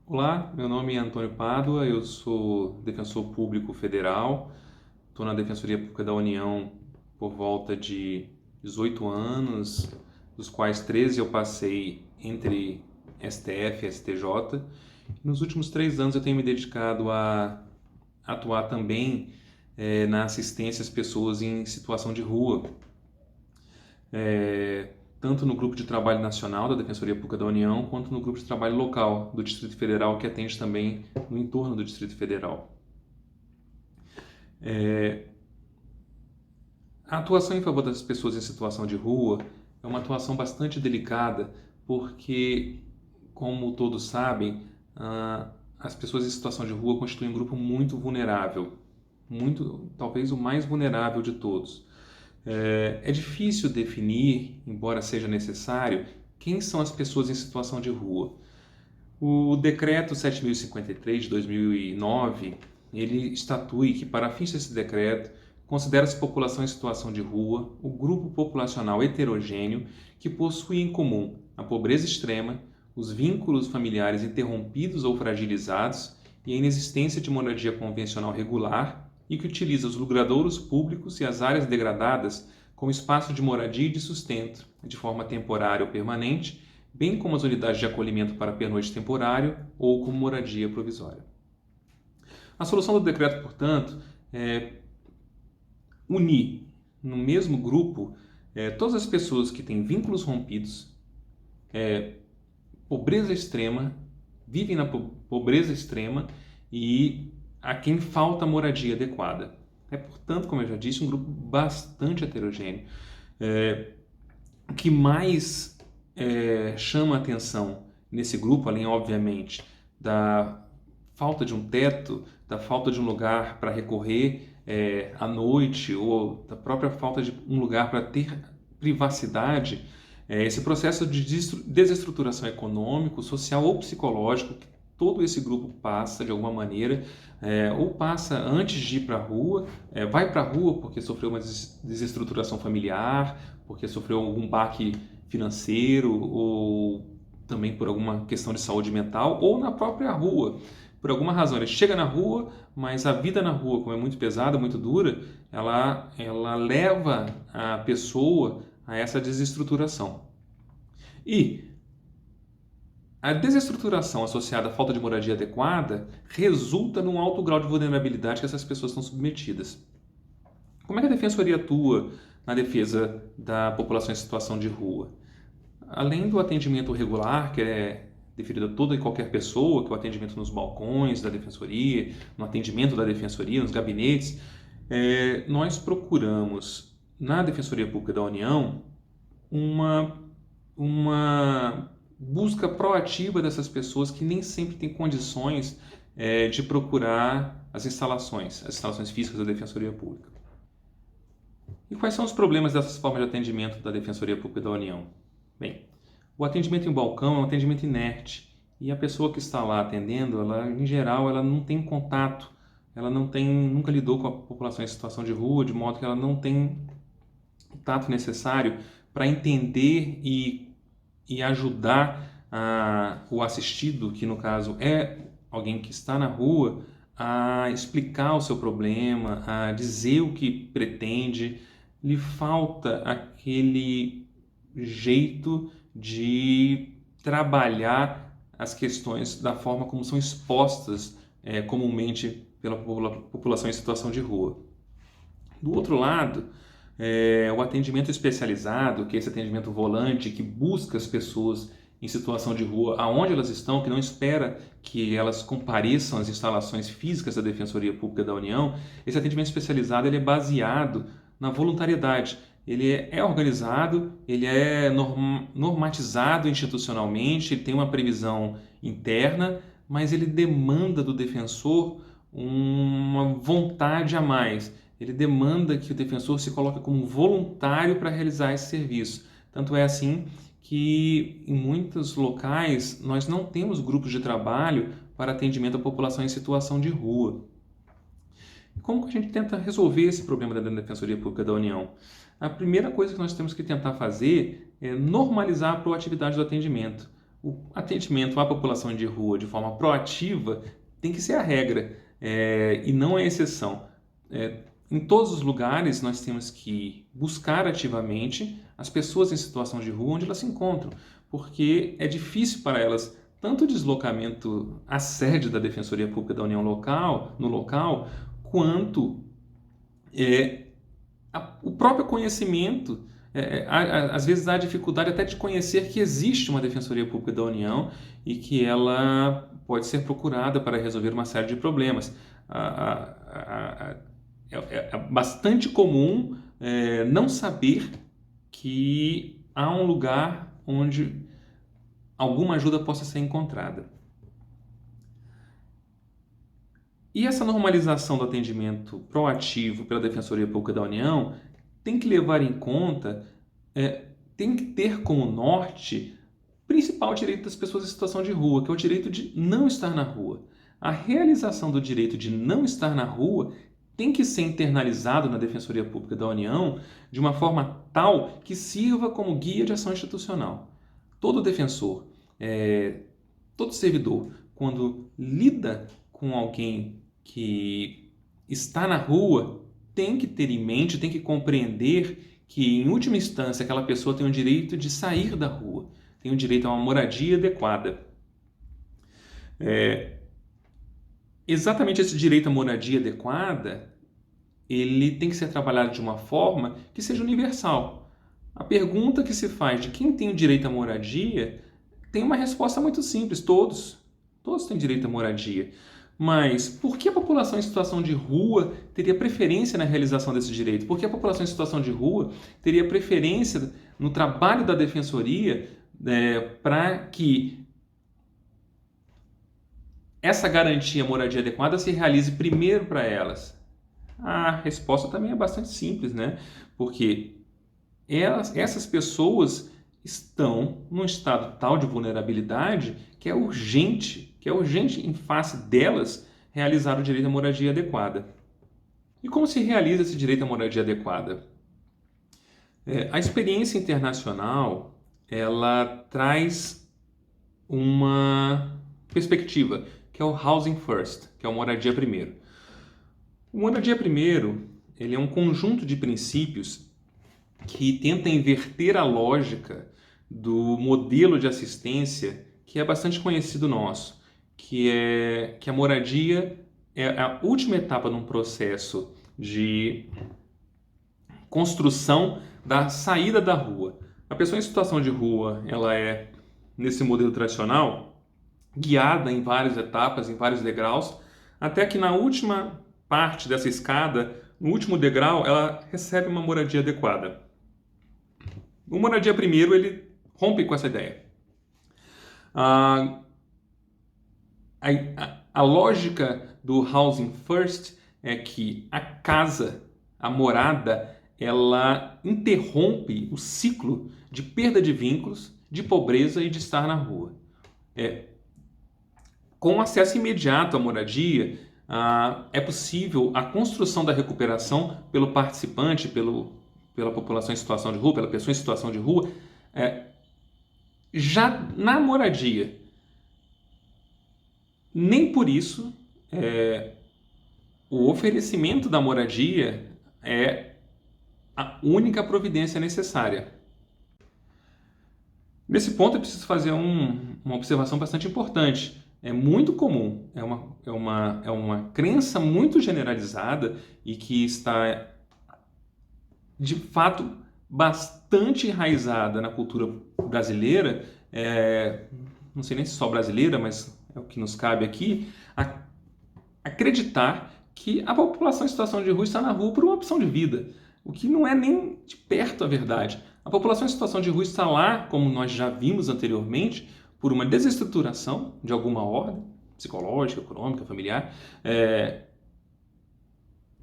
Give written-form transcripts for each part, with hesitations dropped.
Olá, meu nome é Antônio Pádua, eu sou defensor público federal, estou na Defensoria Pública da União por volta de 18 anos, dos quais 13 eu passei entre STF e STJ. Nos últimos 3 anos eu tenho me dedicado a atuar também na assistência às pessoas em situação de rua, tanto no Grupo de Trabalho Nacional da Defensoria Pública da União, quanto no Grupo de Trabalho Local do Distrito Federal, que atende também no entorno do Distrito Federal. A atuação em favor das pessoas em situação de rua é uma atuação bastante delicada, porque, como todos sabem, as pessoas em situação de rua constituem um grupo muito vulnerável, talvez o mais vulnerável de todos. É difícil definir, embora seja necessário, quem são as pessoas em situação de rua. O Decreto 7.053 de 2009, ele estatui que, para fins desse decreto, considera-se população em situação de rua o grupo populacional heterogêneo que possui em comum a pobreza extrema, os vínculos familiares interrompidos ou fragilizados e a inexistência de moradia convencional regular, e que utiliza os logradouros públicos e as áreas degradadas como espaço de moradia e de sustento, de forma temporária ou permanente, bem como as unidades de acolhimento para pernoite temporário ou como moradia provisória. A solução do decreto, portanto, é unir no mesmo grupo todas as pessoas que têm vínculos rompidos, pobreza extrema, vivem na pobreza extrema e a quem falta moradia adequada. É, portanto, como eu já disse, um grupo bastante heterogêneo. O que mais chama a atenção nesse grupo, além, obviamente, da falta de um teto, da falta de um lugar para recorrer à noite, ou da própria falta de um lugar para ter privacidade, esse processo de desestruturação econômico, social ou psicológico que todo esse grupo passa de alguma maneira, ou passa antes de ir para a rua, vai para a rua porque sofreu uma desestruturação familiar, porque sofreu algum baque financeiro, ou também por alguma questão de saúde mental, ou na própria rua. Por alguma razão, ele chega na rua, mas a vida na rua, como é muito pesada, muito dura, ela leva a pessoa a essa desestruturação. E a desestruturação associada à falta de moradia adequada resulta num alto grau de vulnerabilidade que essas pessoas estão submetidas. Como é que a Defensoria atua na defesa da população em situação de rua? Além do atendimento regular, que é deferido a toda e qualquer pessoa, que é o atendimento nos balcões da Defensoria, no atendimento da Defensoria, nos gabinetes, nós procuramos, na Defensoria Pública da União, uma busca proativa dessas pessoas que nem sempre têm condições de procurar as instalações físicas da Defensoria Pública. E quais são os problemas dessas formas de atendimento da Defensoria Pública da União? Bem, o atendimento em balcão é um atendimento inerte e a pessoa que está lá atendendo, em geral, ela não tem contato, nunca lidou com a população em situação de rua, de modo que ela não tem o tato necessário para entender e ajudar o assistido, que no caso é alguém que está na rua, a explicar o seu problema, a dizer o que pretende. Lhe falta aquele jeito de trabalhar as questões da forma como são expostas comumente pela população em situação de rua. Do outro lado, o atendimento especializado, que é esse atendimento volante, que busca as pessoas em situação de rua aonde elas estão, que não espera que elas compareçam às instalações físicas da Defensoria Pública da União. Esse atendimento especializado ele é baseado na voluntariedade. Ele é organizado, ele é normatizado institucionalmente, ele tem uma previsão interna, mas ele demanda do defensor uma vontade a mais. Ele demanda que o defensor se coloque como voluntário para realizar esse serviço. Tanto é assim que em muitos locais nós não temos grupos de trabalho para atendimento à população em situação de rua. Como que a gente tenta resolver esse problema da Defensoria Pública da União? A primeira coisa que nós temos que tentar fazer é normalizar a proatividade do atendimento. o atendimento à população de rua de forma proativa tem que ser a regra, e não a exceção. Em todos os lugares nós temos que buscar ativamente as pessoas em situação de rua onde elas se encontram, porque é difícil para elas tanto o deslocamento à sede da Defensoria Pública da União no local, quanto o próprio conhecimento. Às vezes há dificuldade até de conhecer que existe uma Defensoria Pública da União e que ela pode ser procurada para resolver uma série de problemas. É bastante comum não saber que há um lugar onde alguma ajuda possa ser encontrada. E essa normalização do atendimento proativo pela Defensoria Pública da União tem que levar em conta, tem que ter como norte o principal direito das pessoas em situação de rua, que é o direito de não estar na rua. A realização do direito de não estar na rua tem que ser internalizado na Defensoria Pública da União de uma forma tal que sirva como guia de ação institucional. Todo defensor, todo servidor, quando lida com alguém que está na rua, tem que ter em mente, tem que compreender que, em última instância, aquela pessoa tem o direito de sair da rua, tem o direito a uma moradia adequada. Exatamente esse direito à moradia adequada, ele tem que ser trabalhado de uma forma que seja universal. A pergunta que se faz de quem tem o direito à moradia tem uma resposta muito simples: todos têm direito à moradia. Mas por que a população em situação de rua teria preferência na realização desse direito? Por que a população em situação de rua teria preferência no trabalho da defensoria para que essa garantia moradia adequada se realize primeiro para elas? A resposta também é bastante simples, né? Porque essas pessoas estão num estado tal de vulnerabilidade que é urgente em face delas realizar o direito à moradia adequada. E como se realiza esse direito à moradia adequada? A experiência internacional, ela traz uma perspectiva, que é o Housing First, que é o moradia primeiro. O moradia primeiro, ele é um conjunto de princípios que tenta inverter a lógica do modelo de assistência que é bastante conhecido nosso, que a moradia é a última etapa num processo de construção da saída da rua. A pessoa em situação de rua, ela é, nesse modelo tradicional, guiada em várias etapas, em vários degraus, até que na última parte dessa escada, no último degrau, ela recebe uma moradia adequada. O moradia primeiro, ele rompe com essa ideia. A lógica do Housing First é que a casa, a morada, ela interrompe o ciclo de perda de vínculos, de pobreza e de estar na rua. Com acesso imediato à moradia, é possível a construção da recuperação pelo participante, pela população em situação de rua, pela pessoa em situação de rua, já na moradia. Nem por isso o oferecimento da moradia é a única providência necessária. Nesse ponto, eu preciso fazer uma observação bastante importante. É muito comum, é uma crença muito generalizada e que está, de fato, bastante enraizada na cultura brasileira, não sei nem se só brasileira, mas é o que nos cabe aqui, acreditar que a população em situação de rua está na rua por uma opção de vida, o que não é nem de perto a verdade. A população em situação de rua está lá, como nós já vimos anteriormente, por uma desestruturação de alguma ordem, psicológica, econômica, familiar,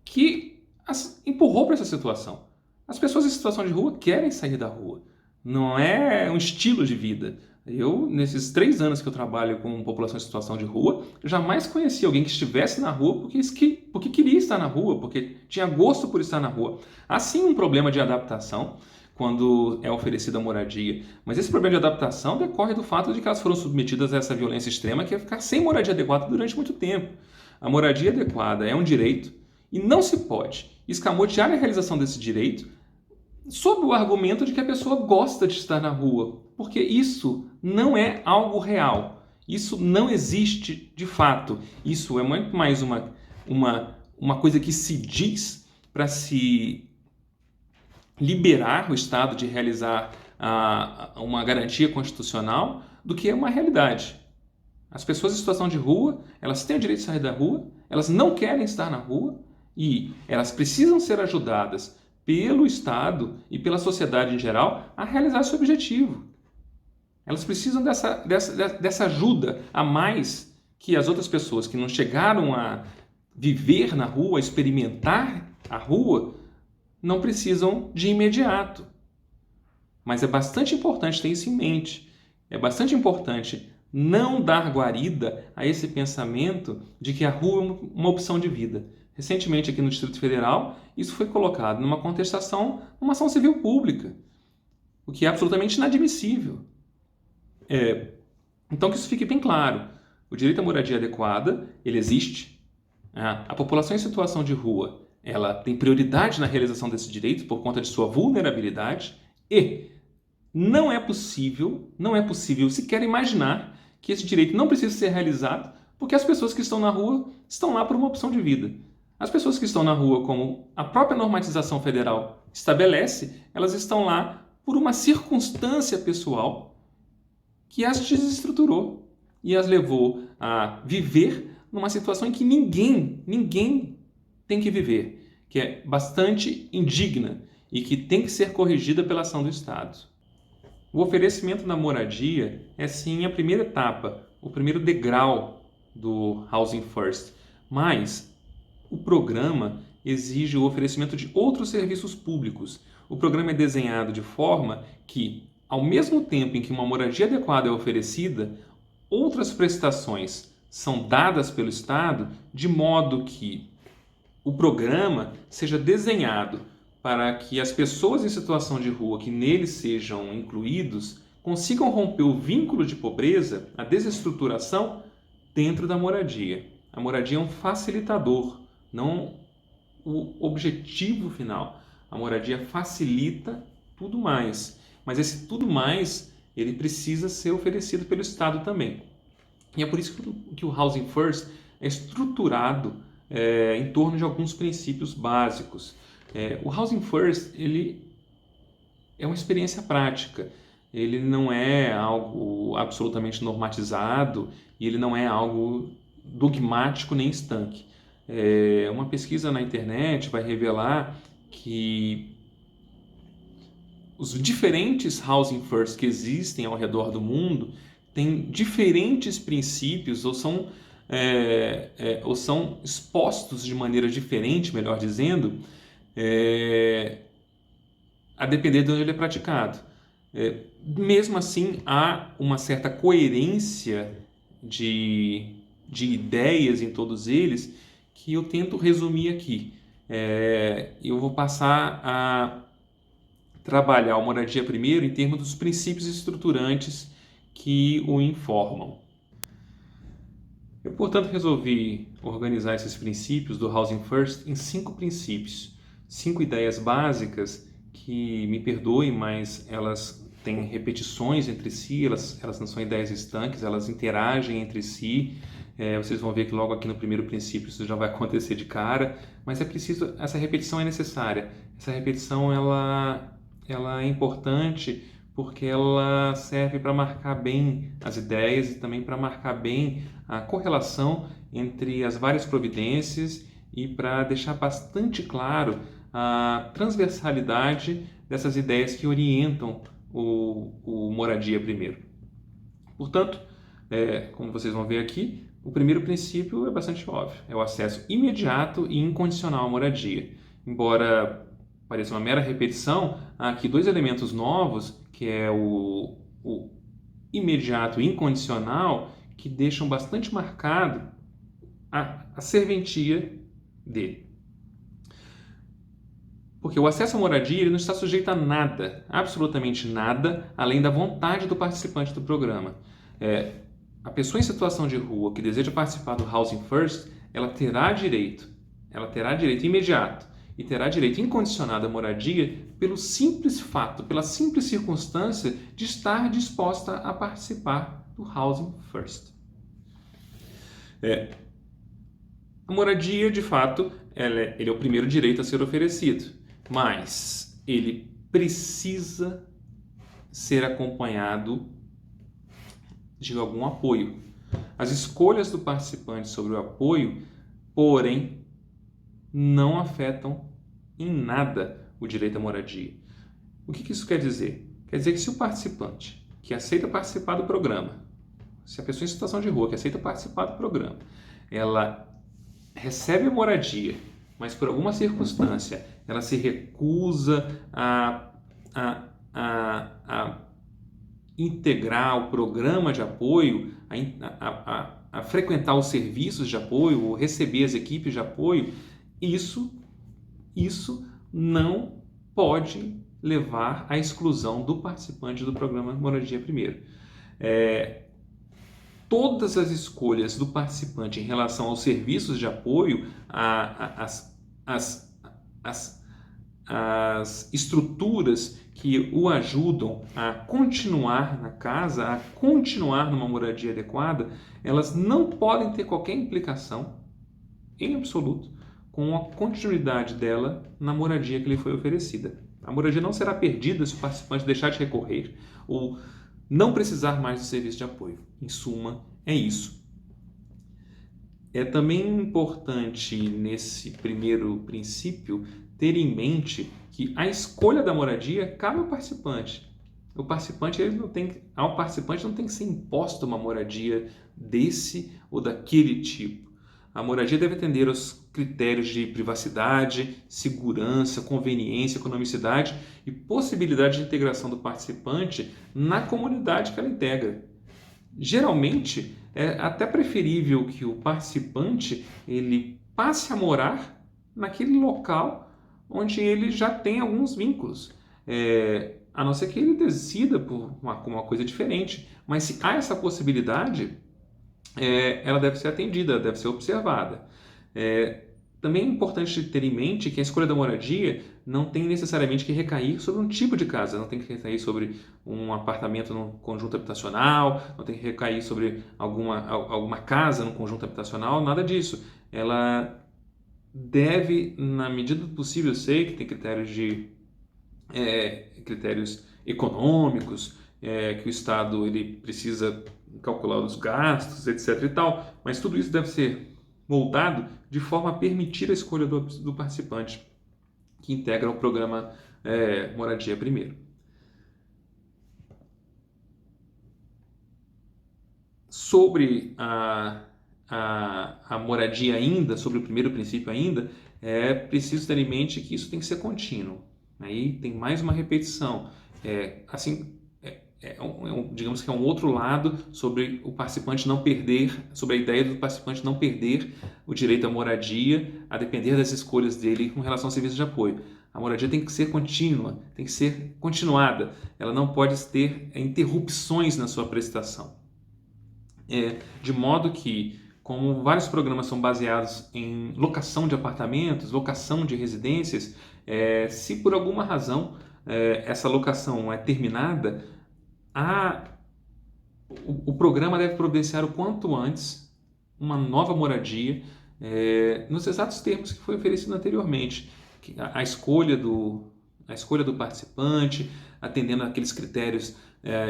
que as empurrou para essa situação. As pessoas em situação de rua querem sair da rua. Não é um estilo de vida. Eu, nesses 3 anos que eu trabalho com população em situação de rua, jamais conheci alguém que estivesse na rua porque queria estar na rua, porque tinha gosto por estar na rua. Há sim um problema de adaptação quando é oferecida a moradia. Mas esse problema de adaptação decorre do fato de que elas foram submetidas a essa violência extrema, que é ficar sem moradia adequada durante muito tempo. A moradia adequada é um direito e não se pode escamotear a realização desse direito sob o argumento de que a pessoa gosta de estar na rua, porque isso não é algo real. Isso não existe de fato. Isso é muito mais uma coisa que se diz para se liberar o Estado de realizar uma garantia constitucional do que é uma realidade. As pessoas em situação de rua, elas têm o direito de sair da rua, elas não querem estar na rua e elas precisam ser ajudadas pelo Estado e pela sociedade em geral a realizar esse objetivo. Elas precisam dessa ajuda a mais que as outras pessoas que não chegaram a viver na rua, a experimentar a rua, não precisam de imediato. Mas é bastante importante ter isso em mente. É bastante importante não dar guarida a esse pensamento de que a rua é uma opção de vida. Recentemente, aqui no Distrito Federal, isso foi colocado numa contestação, numa ação civil pública, o que é absolutamente inadmissível. Então, que isso fique bem claro. O direito à moradia adequada, ele existe. A população em situação de rua, ela tem prioridade na realização desse direito por conta de sua vulnerabilidade e não é possível sequer imaginar que esse direito não precisa ser realizado porque as pessoas que estão na rua estão lá por uma opção de vida. As pessoas que estão na rua, como a própria normatização federal estabelece, elas estão lá por uma circunstância pessoal que as desestruturou e as levou a viver numa situação em que ninguém tem que viver, que é bastante indigna e que tem que ser corrigida pela ação do Estado. O oferecimento da moradia é sim a primeira etapa, o primeiro degrau do Housing First, mas o programa exige o oferecimento de outros serviços públicos. O programa é desenhado de forma que, ao mesmo tempo em que uma moradia adequada é oferecida, outras prestações são dadas pelo Estado de modo que o programa seja desenhado para que as pessoas em situação de rua que nele sejam incluídos consigam romper o vínculo de pobreza, a desestruturação, dentro da moradia. A moradia é um facilitador, não o objetivo final. A moradia facilita tudo mais, mas esse tudo mais ele precisa ser oferecido pelo Estado também. E é por isso que o Housing First é estruturado em torno de alguns princípios básicos. O Housing First ele é uma experiência prática, ele não é algo absolutamente normatizado e ele não é algo dogmático nem estanque. Uma pesquisa na internet vai revelar que os diferentes Housing First que existem ao redor do mundo têm diferentes princípios ou são expostos de maneira diferente, melhor dizendo, a depender de onde ele é praticado. Mesmo assim, há uma certa coerência de ideias em todos eles que eu tento resumir aqui. Eu vou passar a trabalhar a moradia primeiro em termos dos princípios estruturantes que o informam. Eu, portanto, resolvi organizar esses princípios do Housing First em 5 princípios, 5 ideias básicas que, me perdoem, mas elas têm repetições entre si, elas não são ideias estanques, elas interagem entre si. Vocês vão ver que logo aqui no primeiro princípio isso já vai acontecer de cara, mas é preciso, essa repetição é necessária. Essa repetição ela é importante porque ela serve para marcar bem as ideias e também para marcar bem a correlação entre as várias providências e para deixar bastante claro a transversalidade dessas ideias que orientam o moradia primeiro. Portanto, como vocês vão ver aqui, o primeiro princípio é bastante óbvio, é o acesso imediato e incondicional à moradia. Embora pareça uma mera repetição, há aqui 2 elementos novos, que é o imediato e incondicional, que deixam bastante marcado a serventia dele. Porque o acesso à moradia ele não está sujeito a nada, absolutamente nada, além da vontade do participante do programa. A pessoa em situação de rua que deseja participar do Housing First, ela terá direito imediato e terá direito incondicionado à moradia pelo simples fato, pela simples circunstância de estar disposta a participar do Housing First. A moradia, de fato, ele é o primeiro direito a ser oferecido, mas ele precisa ser acompanhado de algum apoio. As escolhas do participante sobre o apoio, porém, não afetam em nada o direito à moradia. O que isso quer dizer? Quer dizer que se o participante que aceita participar do programa, se a pessoa em situação de rua que aceita participar do programa, ela recebe a moradia, mas por alguma circunstância ela se recusa a integrar o programa de apoio, a frequentar os serviços de apoio, ou receber as equipes de apoio, isso não pode levar à exclusão do participante do programa Moradia Primeiro. Todas as escolhas do participante em relação aos serviços de apoio, as estruturas que o ajudam a continuar na casa, a continuar numa moradia adequada, elas não podem ter qualquer implicação, em absoluto, com a continuidade dela na moradia que lhe foi oferecida. A moradia não será perdida se o participante deixar de recorrer ou não precisar mais do serviço de apoio. Em suma, é isso. É também importante, nesse primeiro princípio, ter em mente que a escolha da moradia cabe ao participante. Ao participante não tem que ser imposta uma moradia desse ou daquele tipo. A moradia deve atender aos critérios de privacidade, segurança, conveniência, economicidade e possibilidade de integração do participante na comunidade que ela integra. Geralmente, é até preferível que o participante ele passe a morar naquele local onde ele já tem alguns vínculos, a não ser que ele decida por uma coisa diferente. Mas se há essa possibilidade, ela deve ser atendida, deve ser observada. Também é importante ter em mente que a escolha da moradia não tem necessariamente que recair sobre um tipo de casa, não tem que recair sobre um apartamento num conjunto habitacional, não tem que recair sobre alguma casa num conjunto habitacional, nada disso. Ela deve, na medida do possível, eu sei que tem critérios econômicos, que o Estado ele precisa calcular os gastos, etc. e tal, mas tudo isso deve ser moldado de forma a permitir a escolha do participante que integra o programa Moradia Primeiro. Sobre a moradia ainda, sobre o primeiro princípio ainda, é preciso ter em mente que isso tem que ser contínuo. Aí tem mais uma repetição. Digamos que é um outro lado sobre o participante não perder, sobre a ideia do participante não perder o direito à moradia, a depender das escolhas dele com relação ao serviço de apoio. A moradia tem que ser contínua, tem que ser continuada, ela não pode ter interrupções na sua prestação. De modo que, como vários programas são baseados em locação de apartamentos, locação de residências, se por alguma razão essa locação é terminada, o programa deve providenciar o quanto antes uma nova moradia nos exatos termos que foi oferecido anteriormente. A escolha do participante, atendendo àqueles critérios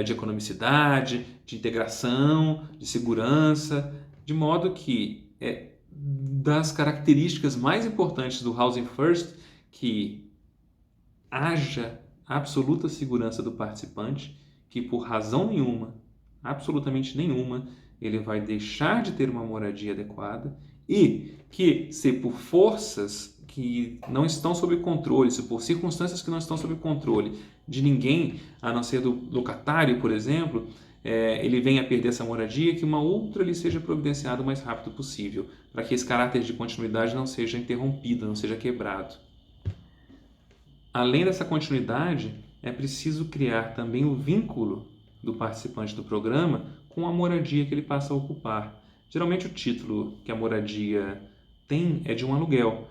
de economicidade, de integração, de segurança, de modo que das características mais importantes do Housing First, que haja absoluta segurança do participante, que por razão nenhuma, absolutamente nenhuma, ele vai deixar de ter uma moradia adequada, e que se por forças que não estão sob controle, se por circunstâncias que não estão sob controle de ninguém, a não ser do locatário, por exemplo, ele venha a perder essa moradia, que uma outra lhe seja providenciada o mais rápido possível, para que esse caráter de continuidade não seja interrompido, não seja quebrado. além dessa continuidade, é preciso criar também o vínculo do participante do programa com a moradia que ele passa a ocupar. Geralmente o título que a moradia tem é de um aluguel,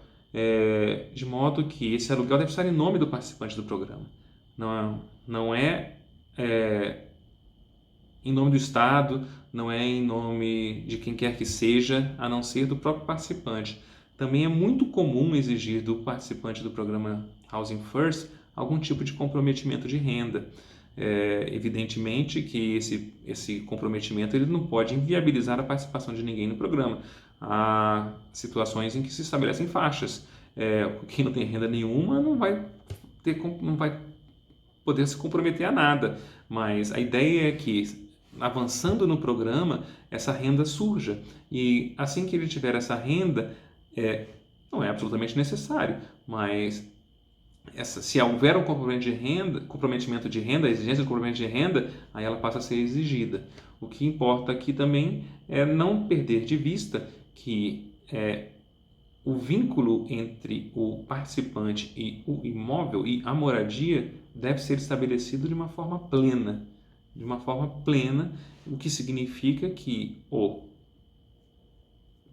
de modo que esse aluguel deve estar em nome do participante do programa. Não é em nome do Estado, não é em nome de quem quer que seja, a não ser do próprio participante. Também é muito comum exigir do participante do programa Housing First algum tipo de comprometimento de renda. Evidentemente que esse comprometimento ele não pode inviabilizar a participação de ninguém no programa. Há situações em que se estabelecem faixas. Quem não tem renda nenhuma não vai poder se comprometer a nada, mas a ideia é que, avançando no programa, essa renda surja, e assim que ele tiver essa renda, não é absolutamente necessário, mas se houver um comprometimento de renda, a exigência de comprometimento de renda, aí ela passa a ser exigida. O que importa aqui também é não perder de vista que o vínculo entre o participante e o imóvel e a moradia deve ser estabelecido de uma forma plena. O que significa que o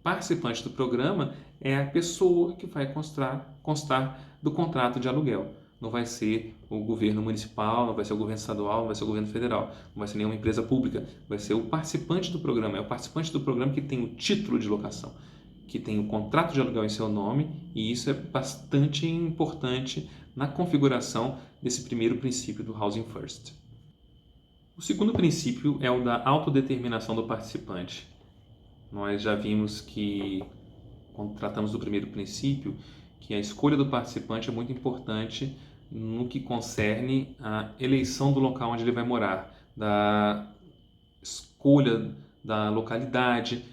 participante do programa é a pessoa que vai constar do contrato de aluguel. Não vai ser o governo municipal, não vai ser o governo estadual, não vai ser o governo federal, não vai ser nenhuma empresa pública, vai ser o participante do programa. É o participante do programa que tem o título de locação, que tem o contrato de aluguel em seu nome, e isso é bastante importante na configuração desse primeiro princípio do Housing First. O segundo princípio é o da autodeterminação do participante. Nós já vimos que, quando tratamos do primeiro princípio, que a escolha do participante é muito importante no que concerne a eleição do local onde ele vai morar, da escolha da localidade,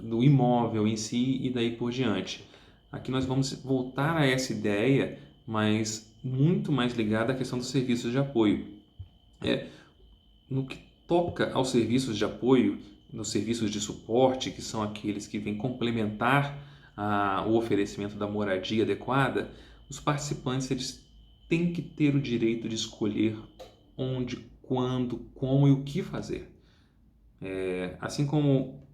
do imóvel em si e daí por diante. Aqui nós vamos voltar a essa ideia, mas muito mais ligada à questão dos serviços de apoio. No que toca aos serviços de apoio, nos serviços de suporte, que são aqueles que vêm complementar o oferecimento da moradia adequada, os participantes eles têm que ter o direito de escolher onde, quando, como e o que fazer. Assim como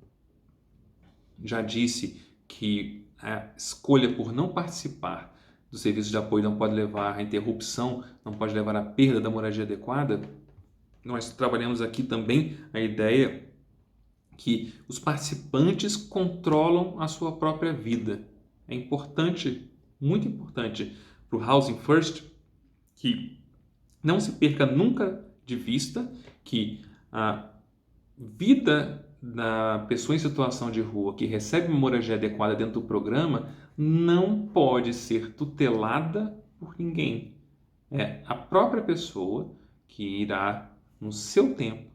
já disse que a escolha por não participar dos serviços de apoio não pode levar à interrupção, não pode levar à perda da moradia adequada, nós trabalhamos aqui também a ideia que os participantes controlam a sua própria vida. É importante, muito importante, para o Housing First que não se perca nunca de vista que a vida da pessoa em situação de rua que recebe uma moradia adequada dentro do programa não pode ser tutelada por ninguém. É a própria pessoa que irá, no seu tempo,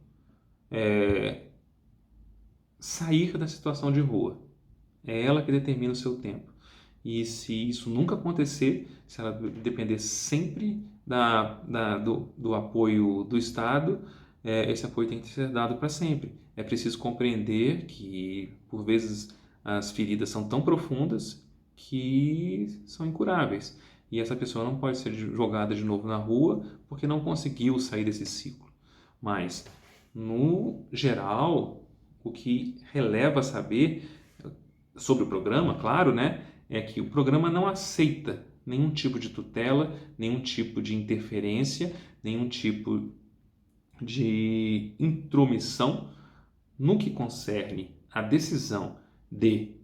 sair da situação de rua. É ela que determina o seu tempo. E se isso nunca acontecer, se ela depender sempre do apoio do Estado, esse apoio tem que ser dado para sempre. É preciso compreender que, por vezes, as feridas são tão profundas que são incuráveis. E essa pessoa não pode ser jogada de novo na rua porque não conseguiu sair desse ciclo. Mas, no geral, o que releva saber sobre o programa, claro, né, é que o programa não aceita nenhum tipo de tutela, nenhum tipo de interferência, nenhum tipo de intromissão no que concerne a decisão de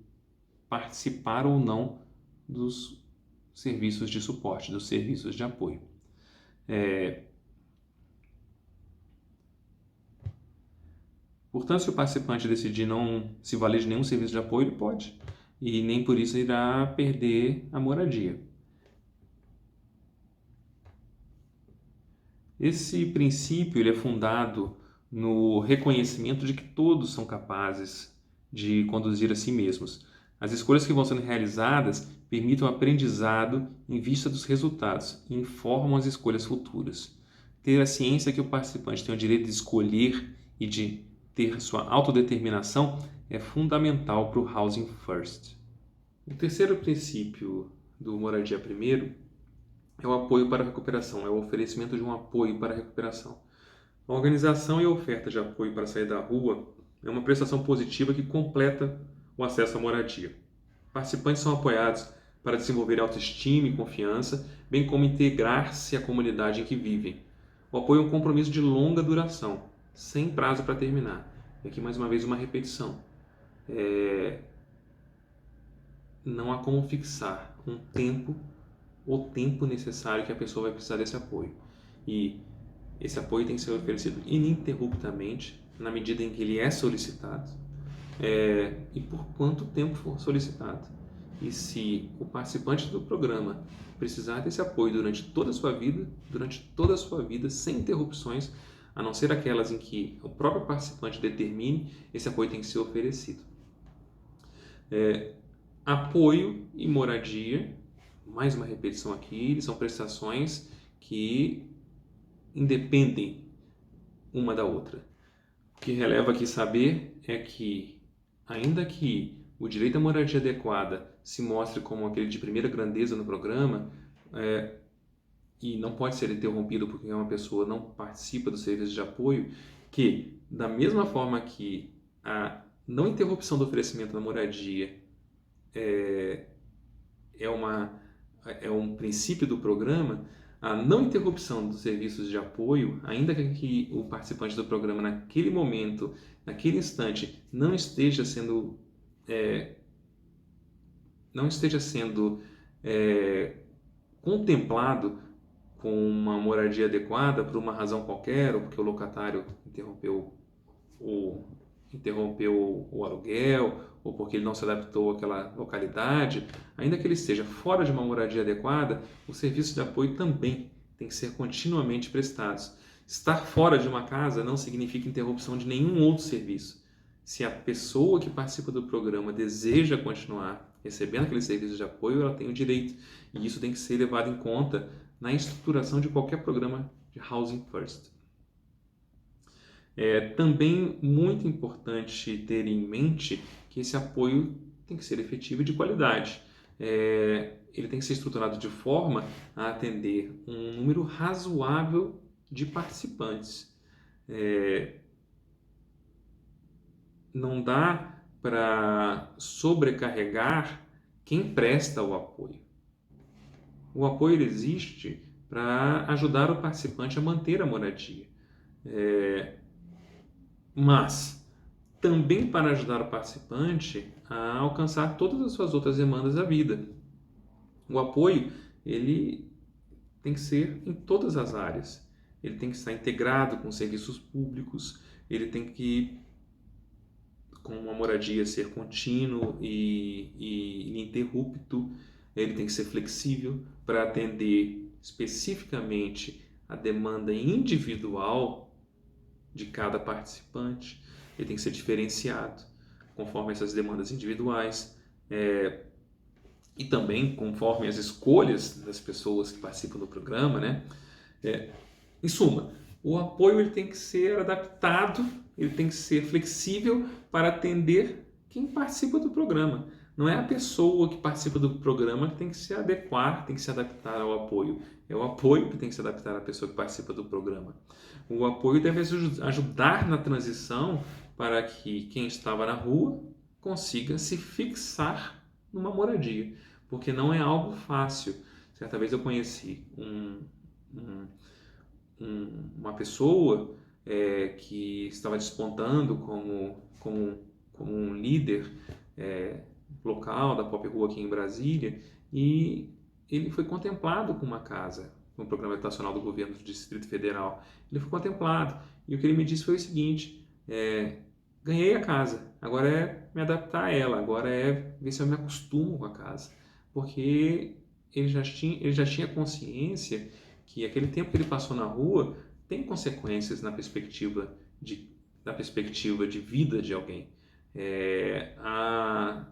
participar ou não dos serviços de suporte, dos serviços de apoio. Portanto, se o participante decidir não se valer de nenhum serviço de apoio, ele pode, e nem por isso irá perder a moradia. Esse princípio ele é fundado no reconhecimento de que todos são capazes de conduzir a si mesmos. As escolhas que vão sendo realizadas permitem o aprendizado em vista dos resultados e informam as escolhas futuras. Ter a ciência que o participante tem o direito de escolher e de ter sua autodeterminação é fundamental para o Housing First. O terceiro princípio do Moradia Primeiro é o apoio para a recuperação, é o oferecimento de um apoio para a recuperação. A organização e a oferta de apoio para sair da rua é uma prestação positiva que completa o acesso à moradia. Participantes são apoiados para desenvolver autoestima e confiança, bem como integrar-se à comunidade em que vivem. O apoio é um compromisso de longa duração, sem prazo para terminar. E aqui mais uma vez uma repetição. Não há como fixar o tempo necessário que a pessoa vai precisar desse apoio. E esse apoio tem que ser oferecido ininterruptamente, na medida em que ele é solicitado, e por quanto tempo for solicitado. E se o participante do programa precisar desse apoio durante toda a sua vida, sem interrupções, a não ser aquelas em que o próprio participante determine, esse apoio tem que ser oferecido. Apoio e moradia, mais uma repetição aqui, são prestações que independem uma da outra. O que releva aqui saber é que, ainda que o direito à moradia adequada se mostre como aquele de primeira grandeza no programa, e não pode ser interrompido porque uma pessoa não participa do serviço de apoio, que, da mesma forma que a não interrupção do oferecimento da moradia é um princípio do programa, a não interrupção dos serviços de apoio, ainda que o participante do programa naquele momento, naquele instante, não esteja sendo contemplado com uma moradia adequada por uma razão qualquer, ou porque o locatário interrompeu o aluguel, ou porque ele não se adaptou àquela localidade, ainda que ele esteja fora de uma moradia adequada, os serviços de apoio também têm que ser continuamente prestados. Estar fora de uma casa não significa interrupção de nenhum outro serviço. Se a pessoa que participa do programa deseja continuar recebendo aquele serviço de apoio, ela tem o direito. E isso tem que ser levado em conta na estruturação de qualquer programa de Housing First. É também muito importante ter em mente que esse apoio tem que ser efetivo e de qualidade. Ele tem que ser estruturado de forma a atender um número razoável de participantes. Não dá para sobrecarregar quem presta o apoio. O apoio existe para ajudar o participante a manter a moradia. Mas também para ajudar o participante a alcançar todas as suas outras demandas da vida. O apoio, ele tem que ser em todas as áreas. Ele tem que estar integrado com serviços públicos, ele tem que, com uma moradia, ser contínuo e ininterrupto, ele tem que ser flexível para atender especificamente a demanda individual de cada participante. Ele tem que ser diferenciado conforme essas demandas individuais e também conforme as escolhas das pessoas que participam do programa, né? Em suma, o apoio ele tem que ser adaptado, ele tem que ser flexível para atender quem participa do programa. Não é a pessoa que participa do programa que tem que se adequar, tem que se adaptar ao apoio. É o apoio que tem que se adaptar à pessoa que participa do programa. O apoio deve ajudar na transição para que quem estava na rua consiga se fixar numa moradia, porque não é algo fácil. Certa vez eu conheci uma pessoa que estava despontando como um líder local da Pop Rua aqui em Brasília, e ele foi contemplado com uma casa no programa habitacional do governo do Distrito Federal. Ele foi contemplado, e o que ele me disse foi o seguinte: ganhei a casa, agora é me adaptar a ela, agora é ver se eu me acostumo com a casa, porque ele já tinha consciência que aquele tempo que ele passou na rua tem consequências na perspectiva de vida de alguém. Há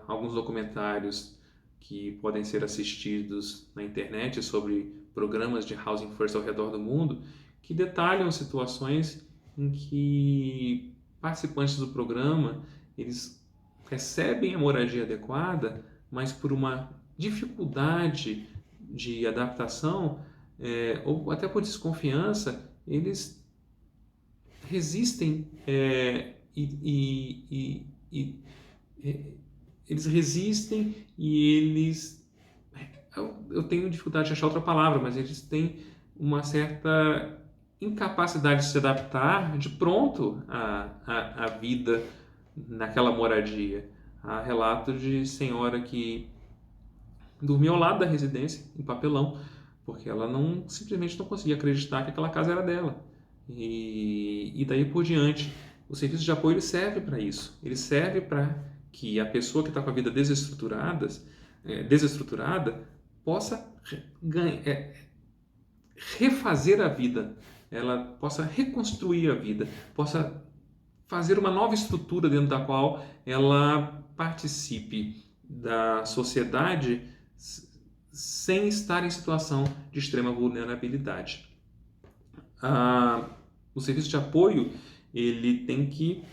alguns documentários que podem ser assistidos na internet sobre programas de Housing First ao redor do mundo que detalham situações em que participantes do programa eles recebem a moradia adequada, mas por uma dificuldade de adaptação, ou até por desconfiança, eles resistem eles resistem e eles eu tenho dificuldade de achar outra palavra, mas eles têm uma certa incapacidade de se adaptar de pronto à vida naquela moradia. Há relatos de senhora que dormia ao lado da residência, em papelão, porque ela simplesmente não conseguia acreditar que aquela casa era dela. E daí por diante, o serviço de apoio ele serve para isso. Ele serve para que a pessoa que está com a vida desestruturada possa refazer a vida, ela possa reconstruir a vida, possa fazer uma nova estrutura dentro da qual ela participe da sociedade sem estar em situação de extrema vulnerabilidade. O serviço de apoio ele tem que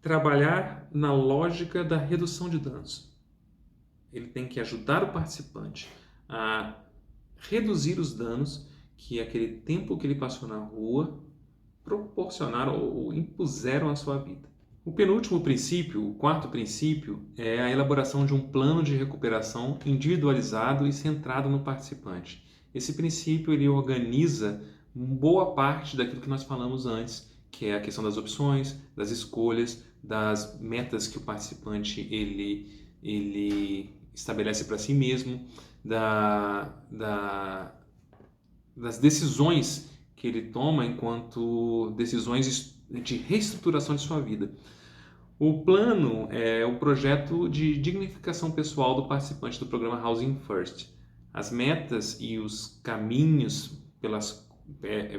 trabalhar na lógica da redução de danos. Ele tem que ajudar o participante a reduzir os danos que aquele tempo que ele passou na rua proporcionaram ou impuseram à sua vida. O penúltimo princípio, o quarto princípio, é a elaboração de um plano de recuperação individualizado e centrado no participante. Esse princípio ele organiza boa parte daquilo que nós falamos antes, que é a questão das opções, das escolhas, das metas que o participante ele estabelece para si mesmo, das decisões que ele toma enquanto decisões de reestruturação de sua vida. O plano é o projeto de dignificação pessoal do participante do programa Housing First. As metas e os caminhos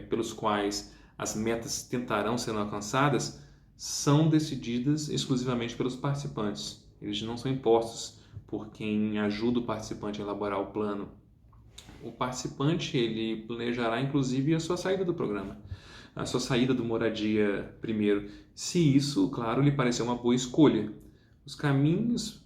pelos quais as metas tentarão ser alcançadas são decididas exclusivamente pelos participantes. Eles não são impostos por quem ajuda o participante a elaborar o plano. O participante ele planejará inclusive a sua saída do programa, a sua saída do moradia primeiro, se isso, claro, lhe parecer uma boa escolha. Os caminhos,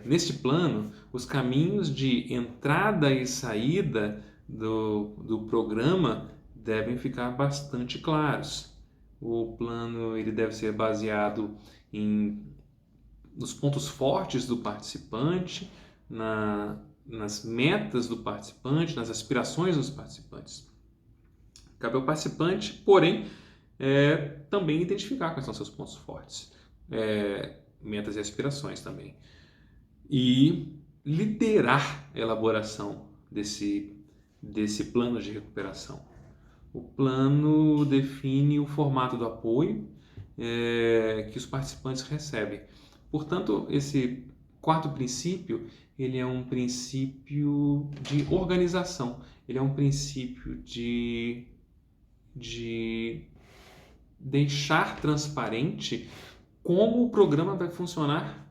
neste plano, os caminhos de entrada e saída do programa devem ficar bastante claros. O plano ele deve ser baseado nos pontos fortes do participante, nas metas do participante, nas aspirações dos participantes. Cabe ao participante, porém, também identificar quais são seus pontos fortes, metas e aspirações também. E liderar a elaboração desse plano de recuperação. O plano define o formato do apoio que os participantes recebem. Portanto, esse quarto princípio, ele é um princípio de organização, ele é um princípio de deixar transparente como o programa vai funcionar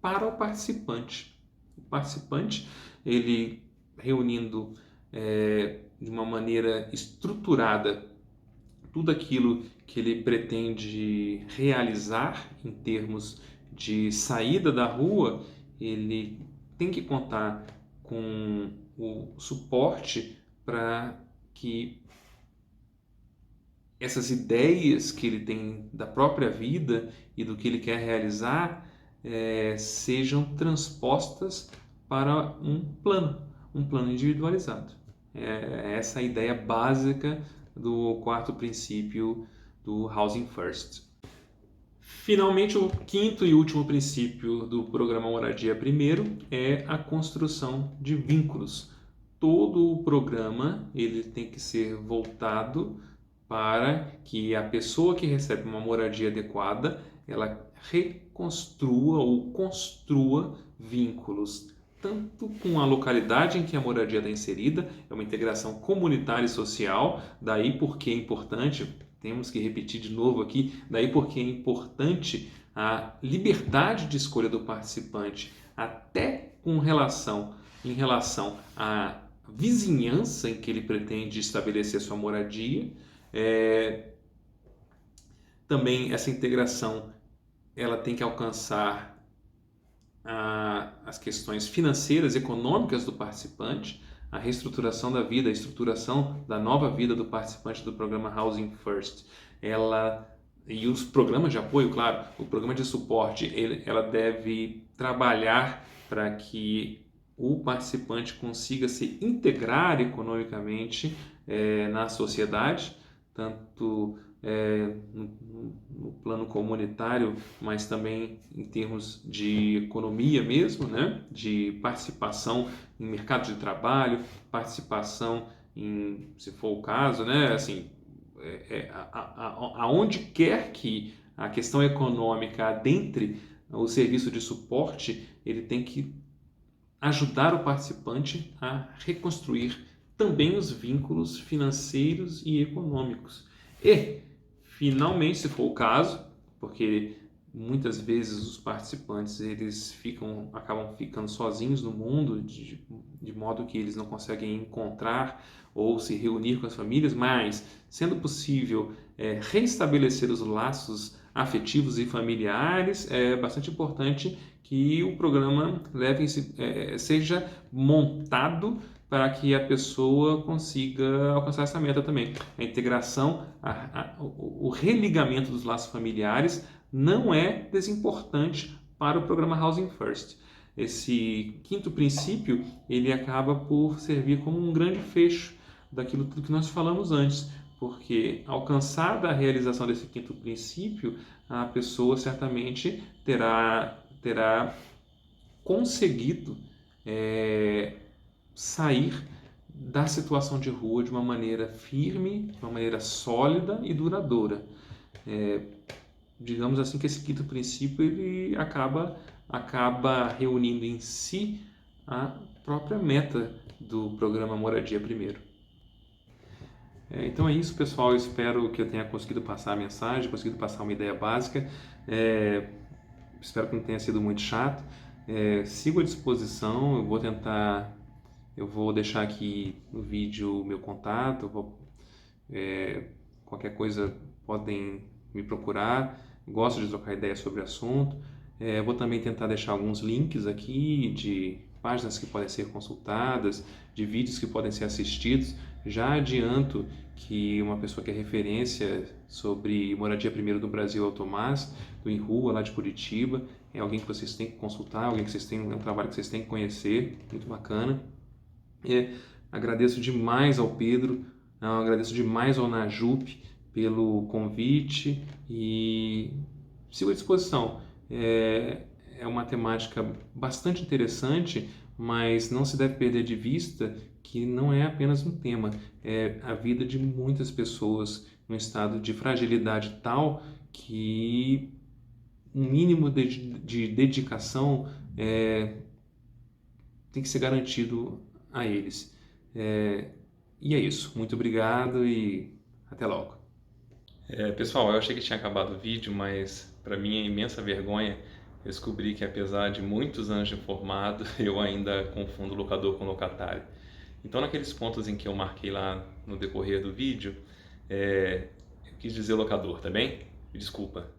para o participante. O participante, ele reunindo de uma maneira estruturada tudo aquilo que ele pretende realizar em termos de saída da rua, ele tem que contar com o suporte para que essas ideias que ele tem da própria vida e do que ele quer realizar sejam transpostas para um plano individualizado. Essa é a ideia básica do quarto princípio do Housing First. Finalmente, o quinto e último princípio do programa Moradia Primeiro é a construção de vínculos. Todo o programa ele tem que ser voltado para que a pessoa que recebe uma moradia adequada, ela reconstrua ou construa vínculos, tanto com a localidade em que a moradia está inserida, é uma integração comunitária e social, daí porque é importante, temos que repetir de novo aqui, daí porque é importante a liberdade de escolha do participante, até em relação à vizinhança em que ele pretende estabelecer sua moradia. Também essa integração ela tem que alcançar as questões financeiras, econômicas do participante, a reestruturação da vida, a estruturação da nova vida do participante do programa Housing First. E os programas de apoio, claro, o programa de suporte, ela deve trabalhar para que o participante consiga se integrar economicamente na sociedade, tanto no plano comunitário, mas também em termos de economia mesmo, né? De participação em mercado de trabalho, participação em, se for o caso, né? Assim, aonde quer que a questão econômica adentre o serviço de suporte, ele tem que ajudar o participante a reconstruir também os vínculos financeiros e econômicos. E, finalmente, se for o caso, porque muitas vezes os participantes eles acabam ficando sozinhos no mundo, de modo que eles não conseguem encontrar ou se reunir com as famílias, mas, sendo possível reestabelecer os laços afetivos e familiares, é bastante importante que o programa seja montado para que a pessoa consiga alcançar essa meta também. A integração, o religamento dos laços familiares não é desimportante para o programa Housing First. Esse quinto princípio, ele acaba por servir como um grande fecho daquilo tudo que nós falamos antes, porque alcançada a realização desse quinto princípio, a pessoa certamente terá conseguido sair da situação de rua de uma maneira firme, de uma maneira sólida e duradoura. Digamos assim que esse quinto princípio ele acaba reunindo em si a própria meta do programa Moradia Primeiro. Então é isso, pessoal. Eu espero que eu tenha conseguido passar a mensagem, conseguido passar uma ideia básica. Espero que não tenha sido muito chato. Sigo à disposição. Eu vou deixar aqui no vídeo o meu contato. Qualquer coisa podem me procurar. Gosto de trocar ideias sobre o assunto. Vou também tentar deixar alguns links aqui de páginas que podem ser consultadas, de vídeos que podem ser assistidos. Já adianto que uma pessoa que é referência sobre moradia primeiro no Brasil é o Tomás, do Em Rua, lá de Curitiba. É alguém que vocês têm que consultar, é um trabalho que vocês têm que conhecer, muito bacana. Agradeço demais ao Pedro, agradeço demais ao Najup pelo convite e sigo à disposição. É uma temática bastante interessante, mas não se deve perder de vista que não é apenas um tema, é a vida de muitas pessoas num estado de fragilidade tal que um mínimo de dedicação tem que ser garantido a eles. E é isso. Muito obrigado e até logo. Pessoal, eu achei que tinha acabado o vídeo, mas para minha imensa vergonha, eu descobri que apesar de muitos anos de formado, eu ainda confundo locador com locatário. Então, naqueles pontos em que eu marquei lá no decorrer do vídeo, eu quis dizer locador, tá bem? Me desculpa.